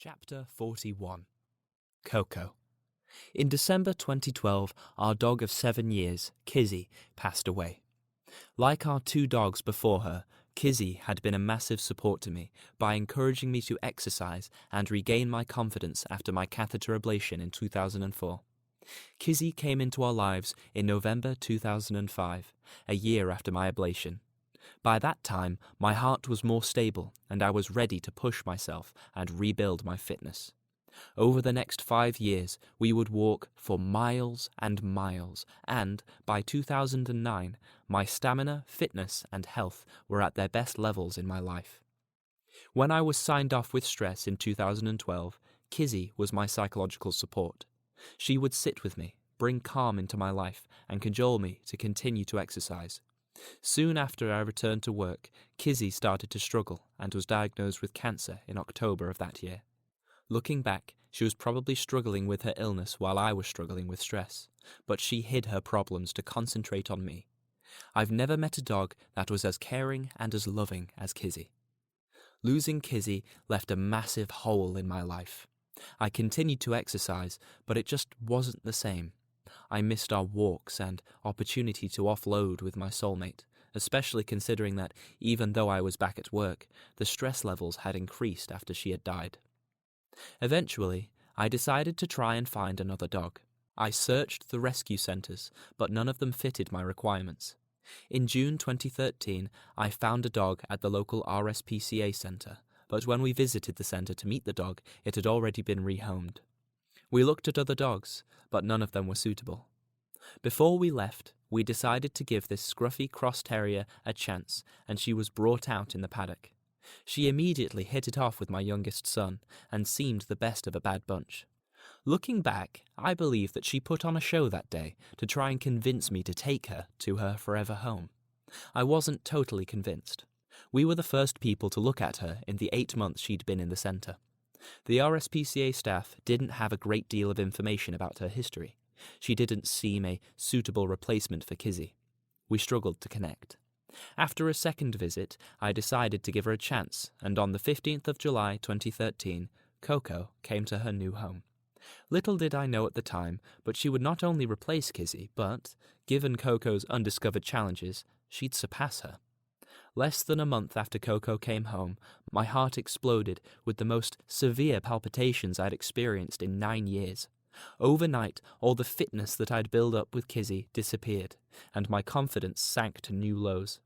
Chapter 41. Coco. In December 2012, our dog of 7 years, Kizzy, passed away. Like our 2 dogs before her, Kizzy had been a massive support to me by encouraging me to exercise and regain my confidence after my catheter ablation in 2004. Kizzy came into our lives in November 2005, a year after my ablation. By that time, my heart was more stable and I was ready to push myself and rebuild my fitness. Over the next 5 years, we would walk for miles and miles, and by 2009, my stamina, fitness, and health were at their best levels in my life. When I was signed off with stress in 2012, Kizzy was my psychological support. She would sit with me, bring calm into my life, and cajole me to continue to exercise. Soon after I returned to work, Kizzy started to struggle and was diagnosed with cancer in October of that year. Looking back, she was probably struggling with her illness while I was struggling with stress, but she hid her problems to concentrate on me. I've never met a dog that was as caring and as loving as Kizzy. Losing Kizzy left a massive hole in my life. I continued to exercise, but it just wasn't the same. I missed our walks and opportunity to offload with my soulmate, especially considering that even though I was back at work, the stress levels had increased after she had died. Eventually, I decided to try and find another dog. I searched the rescue centres, but none of them fitted my requirements. In June 2013, I found a dog at the local RSPCA centre, but when we visited the centre to meet the dog, it had already been rehomed. We looked at other dogs, but none of them were suitable. Before we left, we decided to give this scruffy cross terrier a chance, and she was brought out in the paddock. She immediately hit it off with my youngest son, and seemed the best of a bad bunch. Looking back, I believe that she put on a show that day to try and convince me to take her to her forever home. I wasn't totally convinced. We were the first people to look at her in the 8 months she'd been in the centre. The RSPCA staff didn't have a great deal of information about her history. She didn't seem a suitable replacement for Kizzy. We struggled to connect. After a second visit, I decided to give her a chance, and on the 15th of July 2013, Coco came to her new home. Little did I know at the time, but she would not only replace Kizzy, but, given Coco's undiscovered challenges, she'd surpass her. Less than a month after Coco came home, my heart exploded with the most severe palpitations I'd experienced in 9 years. Overnight, all the fitness that I'd built up with Kizzy disappeared, and my confidence sank to new lows.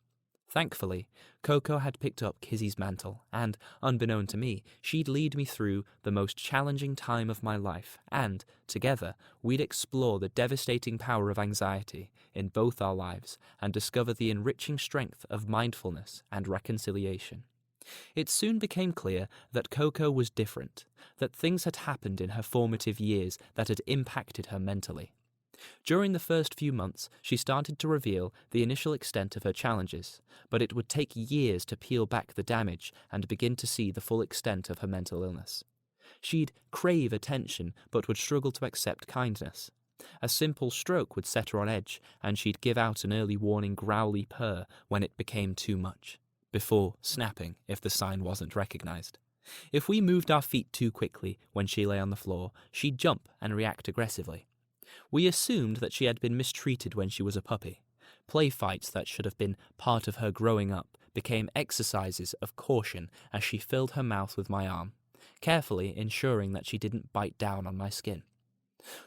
Thankfully, Coco had picked up Kizzy's mantle, and, unbeknown to me, she'd lead me through the most challenging time of my life, and, together, we'd explore the devastating power of anxiety in both our lives and discover the enriching strength of mindfulness and reconciliation. It soon became clear that Coco was different, that things had happened in her formative years that had impacted her mentally. During the first few months, she started to reveal the initial extent of her challenges, but it would take years to peel back the damage and begin to see the full extent of her mental illness. She'd crave attention, but would struggle to accept kindness. A simple stroke would set her on edge, and she'd give out an early warning growly purr when it became too much, before snapping if the sign wasn't recognized. If we moved our feet too quickly when she lay on the floor, she'd jump and react aggressively. We assumed that she had been mistreated when she was a puppy. Play fights that should have been part of her growing up became exercises of caution as she filled her mouth with my arm, carefully ensuring that she didn't bite down on my skin.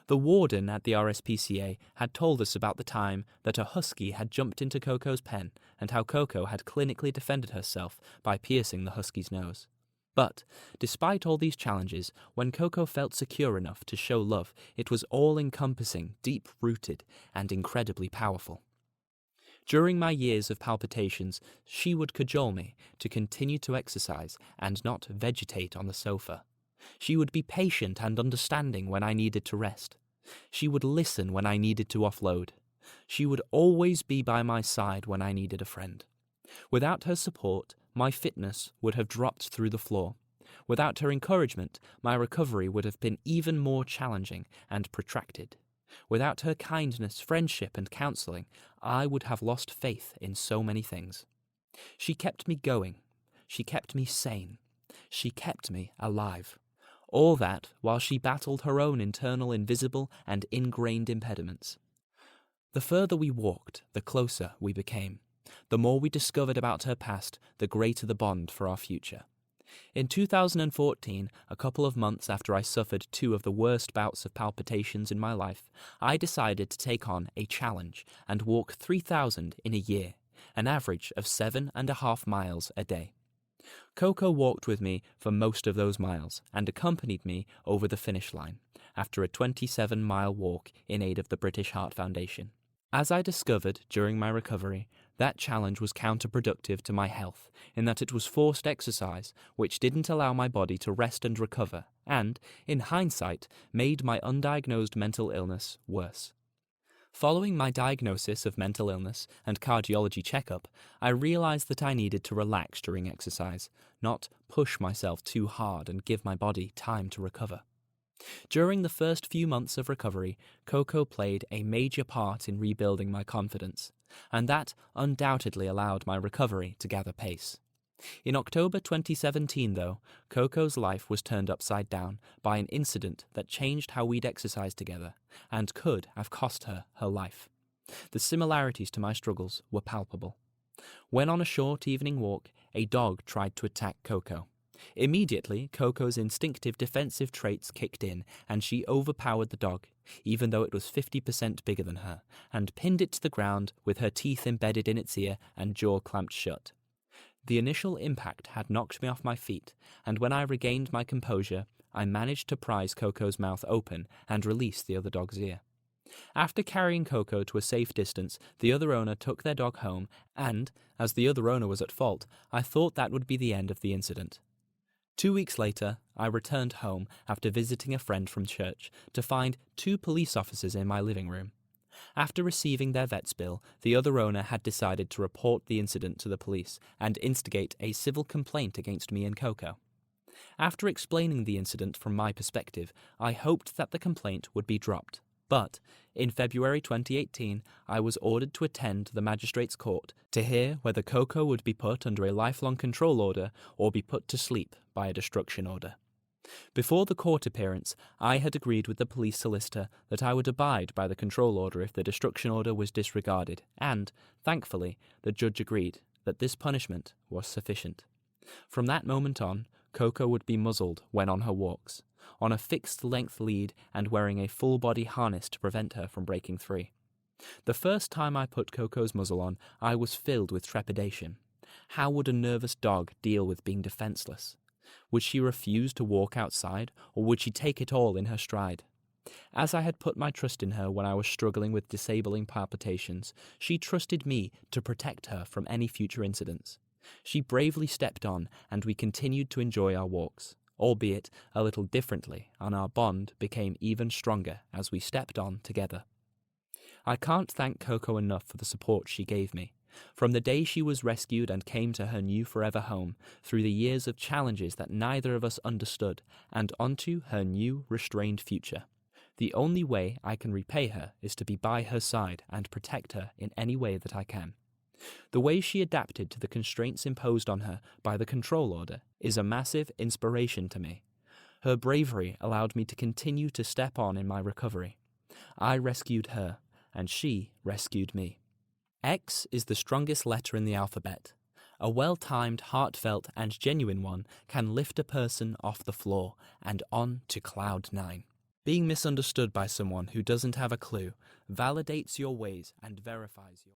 The warden at the RSPCA had told us about the time that a husky had jumped into Coco's pen and how Coco had clinically defended herself by piercing the husky's nose. But, despite all these challenges, when Coco felt secure enough to show love, it was all-encompassing, deep-rooted, and incredibly powerful. During my years of palpitations, she would cajole me to continue to exercise and not vegetate on the sofa. She would be patient and understanding when I needed to rest. She would listen when I needed to offload. She would always be by my side when I needed a friend. Without her support, my fitness would have dropped through the floor. Without her encouragement, my recovery would have been even more challenging and protracted. Without her kindness, friendship, and counselling, I would have lost faith in so many things. She kept me going. She kept me sane. She kept me alive. All that while she battled her own internal invisible and ingrained impediments. The further we walked, the closer we became. The more we discovered about her past, the greater the bond for our future. In 2014, a couple of months after I suffered two of the worst bouts of palpitations in my life, I decided to take on a challenge and walk 3,000 in a year, an average of 7.5 miles a day. Coco walked with me for most of those miles and accompanied me over the finish line after a 27-mile walk in aid of the British Heart Foundation. As I discovered during my recovery, that challenge was counterproductive to my health in that it was forced exercise which didn't allow my body to rest and recover and, in hindsight, made my undiagnosed mental illness worse. Following my diagnosis of mental illness and cardiology checkup, I realized that I needed to relax during exercise, not push myself too hard and give my body time to recover. During the first few months of recovery, Coco played a major part in rebuilding my confidence, and that undoubtedly allowed my recovery to gather pace. In October 2017, though, Coco's life was turned upside down by an incident that changed how we'd exercise together, and could have cost her her life. The similarities to my struggles were palpable. When on a short evening walk, a dog tried to attack Coco. Immediately, Coco's instinctive defensive traits kicked in, and she overpowered the dog, even though it was 50% bigger than her, and pinned it to the ground with her teeth embedded in its ear and jaw clamped shut. The initial impact had knocked me off my feet, and when I regained my composure, I managed to prise Coco's mouth open and release the other dog's ear. After carrying Coco to a safe distance, the other owner took their dog home, and, as the other owner was at fault, I thought that would be the end of the incident. 2 weeks later, I returned home after visiting a friend from church to find 2 police officers in my living room. After receiving their vet's bill, the other owner had decided to report the incident to the police and instigate a civil complaint against me and Coco. After explaining the incident from my perspective, I hoped that the complaint would be dropped. But, in February 2018, I was ordered to attend the magistrate's court to hear whether Coco would be put under a lifelong control order or be put to sleep by a destruction order. Before the court appearance, I had agreed with the police solicitor that I would abide by the control order if the destruction order was disregarded, and, thankfully, the judge agreed that this punishment was sufficient. From that moment on, Coco would be muzzled when on her walks, on a fixed-length lead and wearing a full-body harness to prevent her from breaking free. The first time I put Coco's muzzle on, I was filled with trepidation. How would a nervous dog deal with being defenseless? Would she refuse to walk outside, or would she take it all in her stride? As I had put my trust in her when I was struggling with disabling palpitations, she trusted me to protect her from any future incidents. She bravely stepped on, and we continued to enjoy our walks, albeit a little differently, and our bond became even stronger as we stepped on together. I can't thank Coco enough for the support she gave me. From the day she was rescued and came to her new forever home, through the years of challenges that neither of us understood, and onto her new restrained future. The only way I can repay her is to be by her side and protect her in any way that I can. The way she adapted to the constraints imposed on her by the control order is a massive inspiration to me. Her bravery allowed me to continue to step on in my recovery. I rescued her, and she rescued me. X is the strongest letter in the alphabet. A well-timed, heartfelt, and genuine one can lift a person off the floor and on to cloud 9. Being misunderstood by someone who doesn't have a clue validates your ways and verifies your